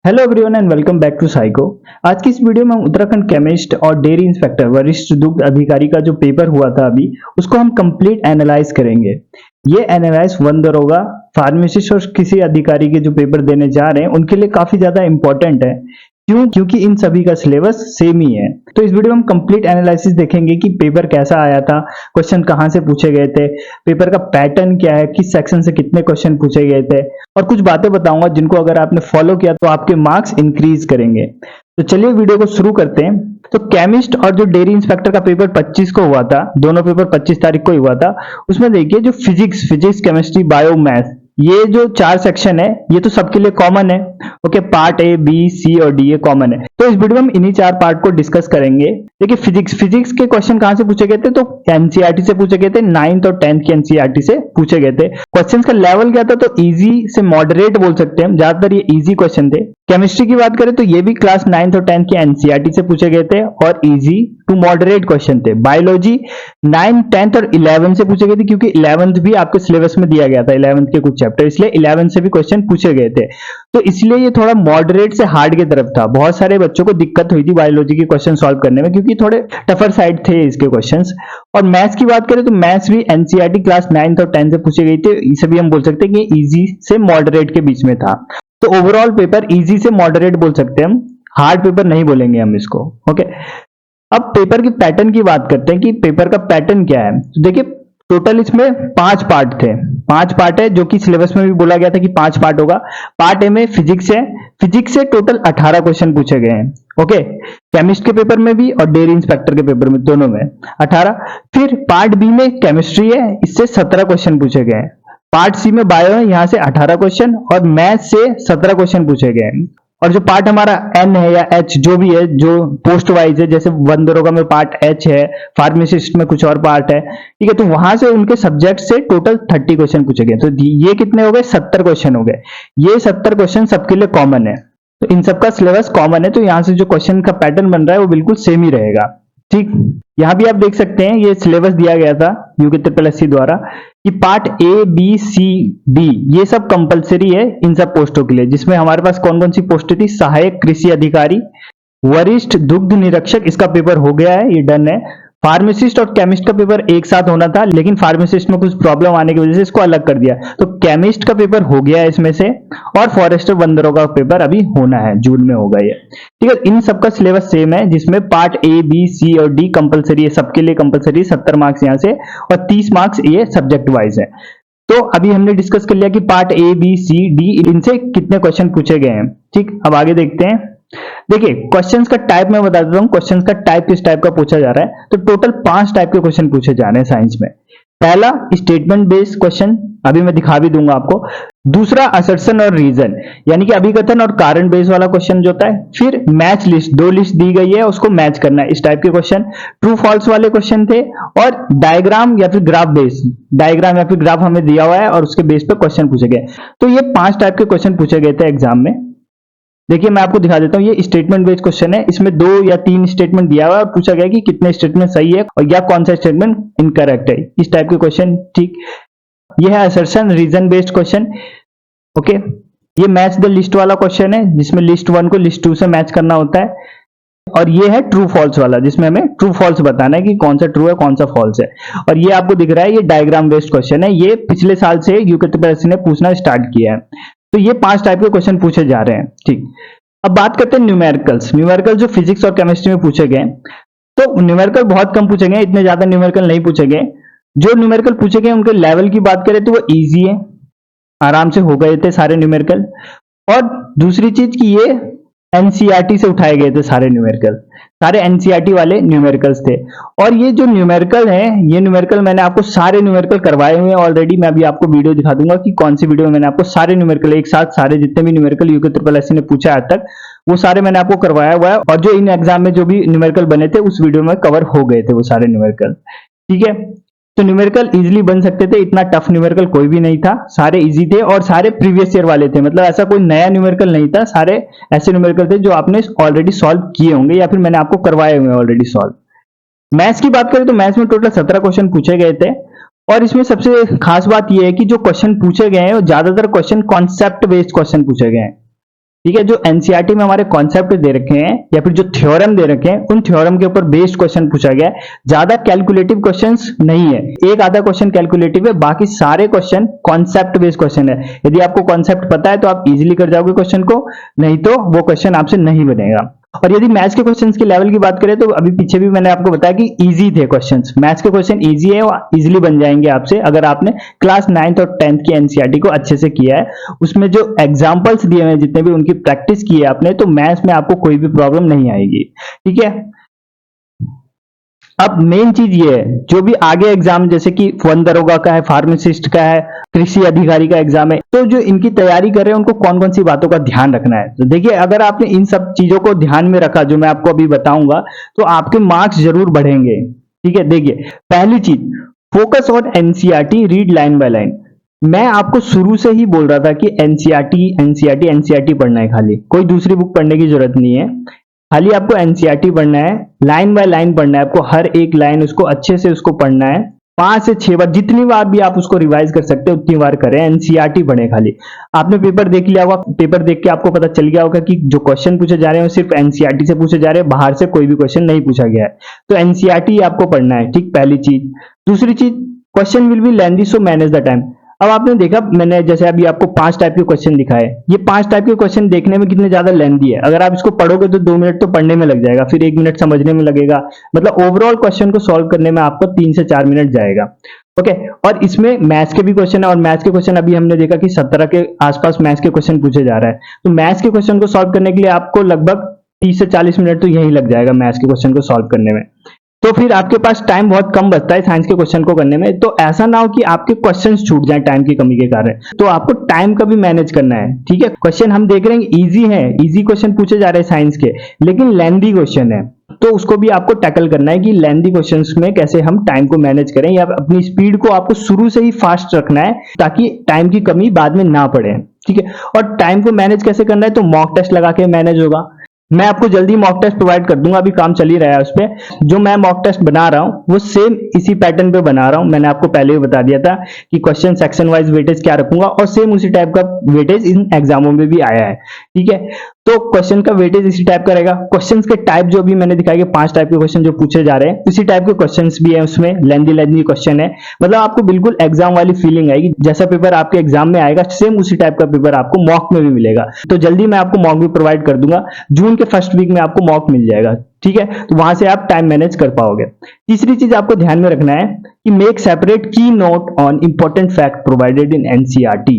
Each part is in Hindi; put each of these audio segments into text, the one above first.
Hello everyone and welcome back to psycho. आज की इस वीडियो में हम उत्तराखंड केमिस्ट और डेयरी इंस्पेक्टर वरिष्ठ दुग्ध अधिकारी का जो पेपर हुआ था अभी उसको हम कंप्लीट एनालाइज करेंगे। ये एनालाइज वन दरोगा फार्मासिस्ट और किसी अधिकारी के जो पेपर देने जा रहे हैं उनके लिए काफी ज्यादा इंपॉर्टेंट है। क्यों? क्योंकि इन सभी का सिलेबस सेम ही है। तो इस वीडियो में हम कंप्लीट एनालिसिस देखेंगे कि पेपर कैसा आया था, क्वेश्चन कहां से पूछे गए थे, पेपर का पैटर्न क्या है, किस सेक्शन से कितने क्वेश्चन पूछे गए थे और कुछ बातें बताऊंगा जिनको अगर आपने फॉलो किया तो आपके मार्क्स इंक्रीज करेंगे। तो चलिए वीडियो को शुरू करते हैं। तो केमिस्ट और जो डेयरी इंस्पेक्टर का पेपर 25 को हुआ था, दोनों पेपर 25 तारीख को ही हुआ था। उसमें देखिए जो फिजिक्स केमिस्ट्री बायो मैथ ये जो 4 सेक्शन है ये तो सबके लिए कॉमन है। Okay, part A B C और डी ये कॉमन है। तो इस वीडियो में हम इन्हीं 4 पार्ट को डिस्कस करेंगे। देखिए फिजिक्स के क्वेश्चन कहां से पूछे गए थे, तो एनसीईआरटी से पूछे गए थे। 9th और 10th की एनसीईआरटी से पूछे गए थे। क्वेश्चन का लेवल क्या था, तो इजी से मॉडरेट बोल सकते हैं हम, ज्यादातर ये इजी क्वेश्चन थे। केमिस्ट्री की बात करें तो ये भी क्लास 9th और 10th की एनसीईआरटी से पूछे गए थे और इजी टू मॉडरेट क्वेश्चन थे। बायोलॉजी 9th 10th और 11th से पूछे गए थे, क्योंकि 11th भी आपके सिलेबस में दिया गया था, 11th के कुछ चैप्टर, इसलिए 11th से भी क्वेश्चन पूछे गए थे। तो इसलिए ये थोड़ा मॉडरेट से हार्ड की तरफ था। बहुत सारे बच्चों को दिक्कत हुई थी बायोलॉजी के क्वेश्चन सॉल्व करने में, क्योंकि थोड़े टफर साइड थे इसके क्वेश्चंस। और मैथ्स की बात करें तो मैथ्स भी एनसीईआरटी क्लास 9th और 10th से पूछे गई थे। इसे भी हम बोल सकते हैं कि इजी से मॉडरेट के बीच में था। तो ओवरऑल पेपर इजी से मॉडरेट बोल सकते हैं हम, हार्ड पेपर नहीं बोलेंगे हम इसको। ओके, अब पेपर के पैटर्न की बात करते हैं कि पेपर का पैटर्न क्या है। तो देखिए टोटल इसमें 5 पार्ट थे। 5 पार्ट है, जो कि सिलेबस में भी बोला गया था कि 5 पार्ट होगा। पार्ट ए में फिजिक्स है। फिजिक्स से टोटल 18 क्वेश्चन पूछे गए हैं। ओके, केमिस्ट के पेपर में भी और डेयरी इंस्पेक्टर के पेपर में, दोनों में 18। फिर पार्ट बी में केमिस्ट्री है, इससे 17 क्वेश्चन पूछे गए हैं। पार्ट सी में बायो है, यहां से 18 क्वेश्चन और मैथ से 17 क्वेश्चन पूछे गए हैं। और जो पार्ट हमारा एन है या एच जो भी है, जो पोस्ट वाइज है, जैसे वन दरोगा में पार्ट एच है, फार्मासिस्ट में कुछ और पार्ट है, ठीक है, तो वहां से उनके सब्जेक्ट से टोटल 30 क्वेश्चन पूछे गए। तो ये कितने हो गए, 70 क्वेश्चन हो गए। ये 70 क्वेश्चन सबके लिए कॉमन है, तो इन सबका सिलेबस कॉमन है। तो यहां से जो क्वेश्चन का पैटर्न बन रहा है वो बिल्कुल सेम ही रहेगा। ठीक, यहां भी आप देख सकते हैं ये सिलेबस दिया गया था UKSSC द्वारा कि part A B C D ये सब कंपलसरी है इन सब पोस्टों के लिए, जिसमें हमारे पास कौन कौन सी पोस्ट थी, सहायक कृषि अधिकारी, वरिष्ठ दुग्ध निरीक्षक, इसका पेपर हो गया है, ये डन है। फार्मासिस्ट और केमिस्ट का पेपर एक साथ होना था, लेकिन फार्मासिस्ट में कुछ प्रॉब्लम आने की वजह से इसको अलग कर दिया, तो केमिस्ट का पेपर हो गया है इसमें से। और फॉरेस्टर वन दरोगा का पेपर अभी होना है, जून में होगा ये। ठीक है, इन सबका सिलेबस सेम है, जिसमें पार्ट ए बी सी और डी कंपलसरी है, सबके लिए कंपलसरी, 70 मार्क्स यहाँ से और 30 मार्क्स ये सब्जेक्ट वाइज है। तो अभी हमने डिस्कस कर लिया कि part A B C D इनसे कितने क्वेश्चन पूछे गए हैं। ठीक, अब आगे देखते हैं। देखिए क्वेश्चंस का टाइप मैं बता देता हूं, क्वेश्चंस का टाइप किस टाइप का पूछा जा रहा है। तो टोटल 5 टाइप के क्वेश्चन पूछे जा रहे हैं साइंस में। पहला स्टेटमेंट बेस्ड क्वेश्चन, अभी मैं दिखा भी दूंगा आपको। दूसरा असर्शन और रीजन, यानी कि अभिकथन और कारण बेस्ड वाला क्वेश्चन जो होता है। फिर मैच लिस्ट, 2 लिस्ट दी गई है उसको मैच करना है, इस टाइप के क्वेश्चन। ट्रू फॉल्स वाले क्वेश्चन थे। और डायग्राम या फिर ग्राफ बेस्ड, डायग्राम या फिर ग्राफ हमें दिया हुआ है और उसके बेस पे क्वेश्चन पूछे गए। तो ये 5 टाइप के क्वेश्चन पूछे गए थे एग्जाम में। देखिए मैं आपको दिखा देता हूं, ये स्टेटमेंट बेस्ड क्वेश्चन है, इसमें 2 या 3 स्टेटमेंट दिया हुआ है और पूछा गया कि कितने स्टेटमेंट सही है और या कौन सा स्टेटमेंट इनकरेक्ट है, इस टाइप के क्वेश्चन। ठीक, ये है assertion reason based question. Okay, ये मैच द लिस्ट वाला क्वेश्चन है, जिसमें लिस्ट 1 को लिस्ट 2 से मैच करना होता है। और ये है ट्रू फॉल्स वाला, जिसमें हमें ट्रू फॉल्स बताना है कि कौन सा ट्रू है कौन सा फॉल्स है। और ये आपको दिख रहा है, ये डायग्राम बेस्ड क्वेश्चन है, ये पिछले साल से UKSSC ने पूछना स्टार्ट किया है। तो ये 5 टाइप के क्वेश्चन पूछे जा रहे हैं। ठीक, अब बात करते हैं न्यूमेरिकल्स। न्यूमेरिकल जो फिजिक्स और केमिस्ट्री में पूछे गए, तो न्यूमेरिकल बहुत कम पूछे गए, इतने ज्यादा न्यूमेरिकल नहीं पूछे गए। जो न्यूमेरिकल पूछे गए उनके लेवल की बात करें तो वो इजी है, आराम से हो गए थे सारे न्यूमेरिकल। और दूसरी चीज कि ये एनसीईआरटी से उठाए गए थे सारे न्यूमेरिकल, सारे एनसीईआरटी वाले न्यूमेरिकल्स थे। और ये जो न्यूमेरिकल है, ये न्यूमेरिकल मैंने आपको सारे न्यूमेरिकल करवाए हुए हैं ऑलरेडी। मैं अभी आपको वीडियो दिखा दूंगा कि कौन सी वीडियो में मैंने आपको सारे न्यूमेरिकल एक साथ, सारे जितने भी न्यूमेरिकल UKSSC ने पूछा आज तक, वो सारे मैंने आपको करवाया हुआ है। और जो इन एग्जाम में जो भी न्यूमेरिकल बने थे उस वीडियो में कवर हो गए थे वो सारे न्यूमेरिकल। ठीक है, तो न्यूमेरिकल इजीली बन सकते थे, इतना टफ न्यूमेरिकल कोई भी नहीं था, सारे इजी थे और सारे प्रीवियस ईयर वाले थे। मतलब ऐसा कोई नया न्यूमेरिकल नहीं था, सारे ऐसे न्यूमेरिकल थे जो आपने ऑलरेडी सॉल्व किए होंगे या फिर मैंने आपको करवाए हुए ऑलरेडी सॉल्व। मैथ्स की बात करें तो मैथ्स में टोटल 17 क्वेश्चन पूछे गए थे। और इसमें सबसे खास बात यह है कि जो क्वेश्चन पूछे गए हैं वो ज्यादातर क्वेश्चन कॉन्सेप्ट बेस्ड क्वेश्चन पूछे गए हैं। ठीक है, जो एनसीईआरटी में हमारे कॉन्सेप्ट दे रखे हैं या फिर जो थ्योरम दे रखे हैं, उन थ्योरम के ऊपर बेस्ड क्वेश्चन पूछा गया है। ज्यादा कैलकुलेटिव क्वेश्चंस नहीं है, एक आधा क्वेश्चन कैलकुलेटिव है, बाकी सारे क्वेश्चन कॉन्सेप्ट बेस्ड क्वेश्चन है। यदि आपको कॉन्सेप्ट पता है तो आप इजीली कर जाओगे क्वेश्चन को, नहीं तो वो क्वेश्चन आपसे नहीं बनेगा। और यदि मैथ्स के क्वेश्चंस के लेवल की बात करें तो अभी पीछे भी मैंने आपको बताया कि इजी थे क्वेश्चंस, मैथ्स के क्वेश्चन इजी है और इजीली बन जाएंगे आपसे अगर आपने क्लास 9th और 10th की एनसीईआरटी को अच्छे से किया है। उसमें जो एग्जांपल्स दिए हुए हैं जितने भी, उनकी प्रैक्टिस की है आपने, तो मैथ्स में आपको कोई भी प्रॉब्लम नहीं आएगी। ठीक है, अब मेन चीज ये है, जो भी आगे एग्जाम जैसे कि वन दरोगा का है, फार्मासिस्ट का है, कृषि अधिकारी का एग्जाम है, तो जो इनकी तैयारी कर रहे हैं उनको कौन कौन सी बातों का ध्यान रखना है। तो देखिए, अगर आपने इन सब चीजों को ध्यान में रखा जो मैं आपको अभी बताऊंगा, तो आपके मार्क्स जरूर बढ़ेंगे। ठीक है, देखिए पहली चीज, focus on NCERT, read line by line. मैं आपको शुरू से ही बोल रहा था कि एनसीईआरटी पढ़ना है, खाली कोई दूसरी बुक पढ़ने की जरूरत नहीं है, खाली आपको एनसीईआरटी पढ़ना है, लाइन बाय लाइन पढ़ना है, आपको हर एक लाइन उसको अच्छे से उसको पढ़ना है। 5 से 6 बार, जितनी बार भी आप उसको रिवाइज कर सकते हैं उतनी बार करें, एनसीईआरटी पढ़ें खाली। आपने पेपर देख लिया होगा, पेपर देख के आपको पता चल गया होगा कि जो क्वेश्चन पूछे जा रहे हैं वो सिर्फ एनसीईआरटी से पूछे जा रहे हैं, बाहर से कोई भी क्वेश्चन नहीं पूछा गया है। तो एनसीईआरटी आपको पढ़ना है, ठीक, पहली चीज। दूसरी चीज, question will be lengthy so manage the time. अब आपने देखा, मैंने जैसे अभी आपको 5 टाइप के क्वेश्चन दिखाए, ये 5 टाइप के क्वेश्चन देखने में कितने ज्यादा लेंथी है। अगर आप इसको पढ़ोगे तो 2 मिनट तो पढ़ने में लग जाएगा, फिर 1 मिनट समझने में लगेगा, मतलब ओवरऑल क्वेश्चन को सॉल्व करने में आपको 3 से 4 मिनट जाएगा। ओके, और इसमें मैथ्स के भी क्वेश्चन है, और मैथ्स के क्वेश्चन अभी हमने देखा कि 17 के आसपास मैथ्स के क्वेश्चन पूछे जा रहा है। तो मैथ्स के क्वेश्चन को सॉल्व करने के लिए आपको लगभग 30 से 40 मिनट तो यही लग जाएगा मैथ्स के क्वेश्चन को सॉल्व करने में। तो फिर आपके पास टाइम बहुत कम बचता है साइंस के क्वेश्चन को करने में। तो ऐसा ना हो कि आपके क्वेश्चंस छूट जाएं टाइम की कमी के कारण, तो आपको टाइम का भी मैनेज करना है। ठीक है, क्वेश्चन हम देख रहे हैं इजी है, इजी क्वेश्चन पूछे जा रहे हैं साइंस के, लेकिन लेंथी क्वेश्चन है, तो उसको भी आपको टैकल करना है कि लेंथी क्वेश्चंस में कैसे हम टाइम को मैनेज करें, या अपनी स्पीड को आपको शुरू से ही फास्ट रखना है ताकि टाइम की कमी बाद में ना पड़े। ठीक है, और टाइम को मैनेज कैसे करना है, तो मॉक टेस्ट लगा के मैनेज होगा। मैं आपको जल्दी मॉक टेस्ट प्रोवाइड कर दूंगा, अभी काम चल ही रहा है उस पर। जो मैं मॉक टेस्ट बना रहा हूं वो सेम इसी पैटर्न पे बना रहा हूं, मैंने आपको पहले ही बता दिया था कि क्वेश्चन सेक्शन वाइज वेटेज क्या रखूंगा, और सेम उसी टाइप का वेटेज इन एग्जामों में भी आया है। ठीक है, तो क्वेश्चन का वेटेज इसी टाइप का रहेगा। क्वेश्चन के टाइप जो भी मैंने दिखाया कि 5 टाइप के क्वेश्चन जो पूछे जा रहे हैं, उसी टाइप के क्वेश्चन भी है उसमें, लेंथी क्वेश्चन है, मतलब आपको बिल्कुल एग्जाम वाली फीलिंग आएगी। जैसा पेपर आपके एग्जाम में आएगा सेम उसी टाइप का पेपर आपको मॉक में भी मिलेगा। तो जल्दी मैं आपको मॉक भी प्रोवाइड कर दूंगा, जून के फर्स्ट वीक में आपको मॉक मिल जाएगा। ठीक है, तो वहां से आप टाइम मैनेज कर पाओगे। तीसरी चीज आपको ध्यान में रखना है कि मेक सेपरेट की note on important fact provided in NCERT.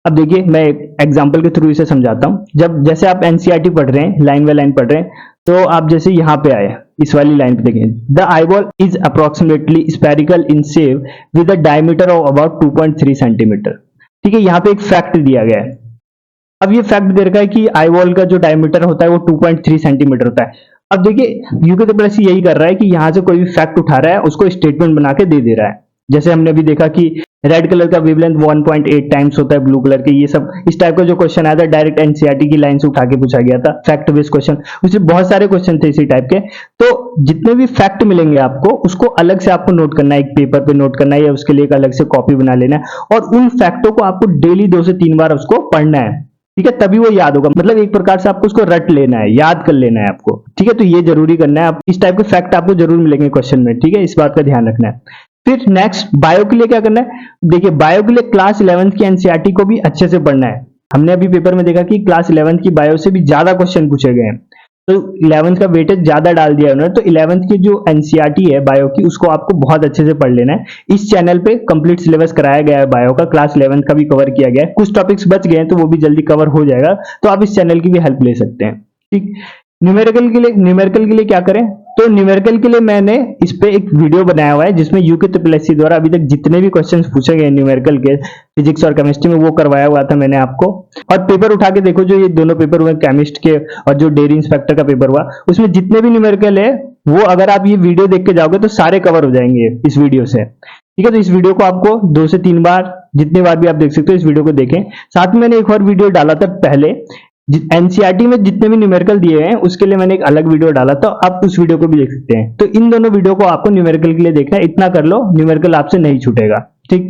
अब देखिए, मैं एग्जांपल के थ्रू इसे समझाता हूं। जब जैसे आप एनसीईआरटी पढ़ रहे हैं, लाइन बाय लाइन पढ़ रहे हैं, तो आप जैसे यहां पे आए, इस वाली लाइन पे देखें, the eyeball is approximately spherical in shape with a diameter of about 2.3 centimetre. ठीक है, यहां पे एक फैक्ट दिया गया है। अब ये फैक्ट दे रखा है कि आईबॉल का जो डायमीटर होता है वो 2.3 सेंटीमीटर होता है। अब देखिए, यूके त्रिपल यही कर रहा है कि यहां से कोई भी फैक्ट उठा रहा है उसको स्टेटमेंट बना के दे रहा है। जैसे हमने अभी देखा कि रेड कलर का वेवलेंथ 1.8 टाइम्स होता है ब्लू कलर के, ये सब इस टाइप का जो क्वेश्चन आया था डायरेक्ट एनसीईआरटी की लाइन से उठा के पूछा गया था, फैक्ट बेस्ड क्वेश्चन। उसमें बहुत सारे क्वेश्चन थे इसी टाइप के। तो जितने भी फैक्ट मिलेंगे आपको, उसको अलग से आपको नोट करना है, एक पेपर पे नोट करना है, या उसके लिए एक अलग से कॉपी बना लेना है, और उन फैक्टों को आपको डेली 2 से 3 बार उसको पढ़ना है। ठीक है, तभी वो याद होगा, मतलब एक प्रकार से आपको उसको रट लेना है, याद कर लेना है आपको। ठीक है, तो ये जरूरी करना है। आप इस टाइप के फैक्ट आपको जरूर मिलेंगे क्वेश्चन में। ठीक है, इस बात का ध्यान रखना है। फिर नेक्स्ट, बायो के लिए क्या करना है। देखिए, बायो के लिए क्लास 11th की एनसीईआरटी को भी अच्छे से पढ़ना है। हमने अभी पेपर में देखा कि क्लास 11th की बायो से भी ज्यादा क्वेश्चन पूछे गए हैं, तो 11th का वेटेज ज्यादा डाल दिया उन्होंने। तो 11th की जो एनसीईआरटी है बायो की, उसको आपको बहुत अच्छे से पढ़ लेना है। इस चैनल पे कंप्लीट सिलेबस कराया गया है बायो का, क्लास 11th का भी कवर किया गया है। कुछ टॉपिक्स बच गए हैं तो वो भी जल्दी कवर हो जाएगा, तो आप इस चैनल की भी हेल्प ले सकते हैं। ठीक, न्यूमेरिकल के लिए क्या करें, तो न्यूमेरिकल के लिए मैंने इस पे एक वीडियो बनाया हुआ है जिसमें यूके त्रिपल द्वारा अभी तक जितने भी क्वेश्चंस पूछे गए न्यूमेरिकल के फिजिक्स और केमिस्ट्री में, वो करवाया हुआ था मैंने आपको। और पेपर उठा के देखो, जो ये दोनों पेपर हुए केमिस्ट के और जो डेयरी इंस्पेक्टर का पेपर हुआ, उसमें जितने भी न्यूमेरिकल है वो अगर आप ये वीडियो देख के जाओगे तो सारे कवर हो जाएंगे इस वीडियो से। ठीक है, तो इस वीडियो को आपको 2 से 3 बार, जितनी बार भी आप देख सकते हो, इस वीडियो को देखें। साथ में मैंने एक और वीडियो डाला था पहले, एनसीईआरटी में जितने भी न्यूमेरिकल दिए हैं उसके लिए मैंने एक अलग वीडियो डाला था, आप उस वीडियो को भी देख सकते हैं। तो इन दोनों वीडियो को आपको न्यूमेरिकल के लिए देखना है, इतना कर लो, न्यूमेरिकल आपसे नहीं छूटेगा। ठीक,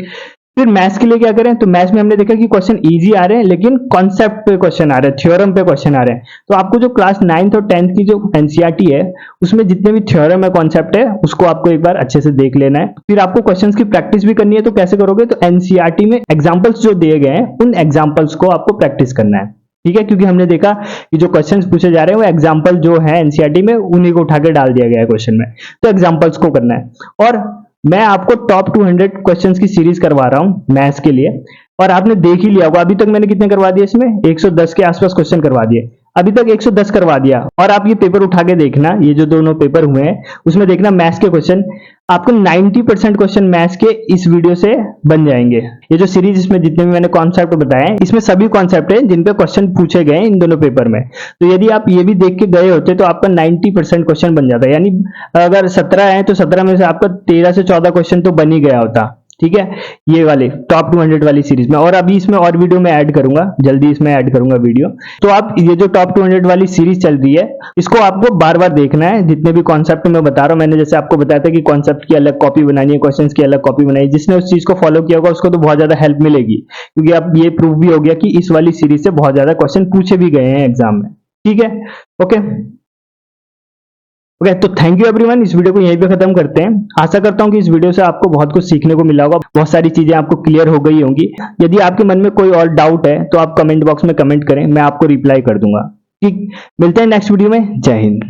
फिर मैथ्स के लिए क्या करें, तो मैथ्स में हमने देखा कि क्वेश्चन इजी आ रहे हैं लेकिन कॉन्सेप्ट पे क्वेश्चन आ रहे हैं, थ्योरम पे क्वेश्चन आ रहे हैं। तो आपको जो क्लास 9th और 10th की जो एनसीईआरटी है उसमें जितने भी थ्योरम है, कॉन्सेप्ट है, उसको आपको एक बार अच्छे से देख लेना है। फिर आपको क्वेश्चंस की प्रैक्टिस भी करनी है। तो कैसे करोगे, तो एनसीईआरटी में एग्जाम्पल्स जो दिए गए हैं उन एग्जाम्पल्स को आपको प्रैक्टिस करना है। ठीक है, क्योंकि हमने देखा कि जो क्वेश्चंस पूछे जा रहे हैं वो एग्जाम्पल जो है एनसीईआरटी में उन्हीं को उठा के डाल दिया गया है क्वेश्चन में। तो एग्जाम्पल्स को करना है। और मैं आपको टॉप 200 क्वेश्चंस की सीरीज करवा रहा हूं मैथ्स के लिए, और आपने देख ही लिया होगा अभी तक मैंने कितने करवा दिए, इसमें 110 के आसपास क्वेश्चन करवा दिए। अभी तक 110 करवा दिया। और आप ये पेपर उठा के देखना, ये जो दोनों पेपर हुए हैं उसमें देखना मैथ्स के क्वेश्चन आपको 90% क्वेश्चन मैथ्स के इस वीडियो से बन जाएंगे। ये जो सीरीज इसमें जितने भी मैंने कॉन्सेप्ट बताए हैं इसमें सभी कॉन्सेप्ट हैं जिन पे क्वेश्चन पूछे गए इन दोनों पेपर में। तो यदि आप ये भी देख के गए होते तो आपका 90% क्वेश्चन बन जाता है। यानी अगर 17 है तो 17 में से आपका 13 से 14 क्वेश्चन तो बन ही गया होता। ठीक है, ये वाले टॉप 200 वाली सीरीज में। और अभी इसमें और वीडियो में ऐड करूंगा, जल्दी इसमें ऐड करूंगा वीडियो। तो आप ये जो टॉप 200 वाली सीरीज चल रही है इसको आपको बार बार देखना है। जितने भी कॉन्सेप्ट मैं बता रहा हूं, मैंने जैसे आपको बताया था कि कॉन्सेप्ट की अलग कॉपी बनानी है, क्वेश्चन की अलग कॉपी बनाई, जिसने उस चीज को फॉलो किया होगा उसको तो बहुत ज्यादा हेल्प मिलेगी, क्योंकि अब ये प्रूव भी हो गया कि इस वाली सीरीज से बहुत ज्यादा क्वेश्चन पूछे भी गए हैं एग्जाम में। ठीक है, ओके ओके। तो थैंक यू एवरीवन, इस वीडियो को यहीं पे खत्म करते हैं। आशा करता हूं कि इस वीडियो से आपको बहुत कुछ सीखने को मिला होगा, बहुत सारी चीजें आपको क्लियर हो गई होंगी। यदि आपके मन में कोई और डाउट है तो आप कमेंट बॉक्स में कमेंट करें, मैं आपको रिप्लाई कर दूंगा। ठीक, मिलते हैं नेक्स्ट वीडियो में। जय हिंद।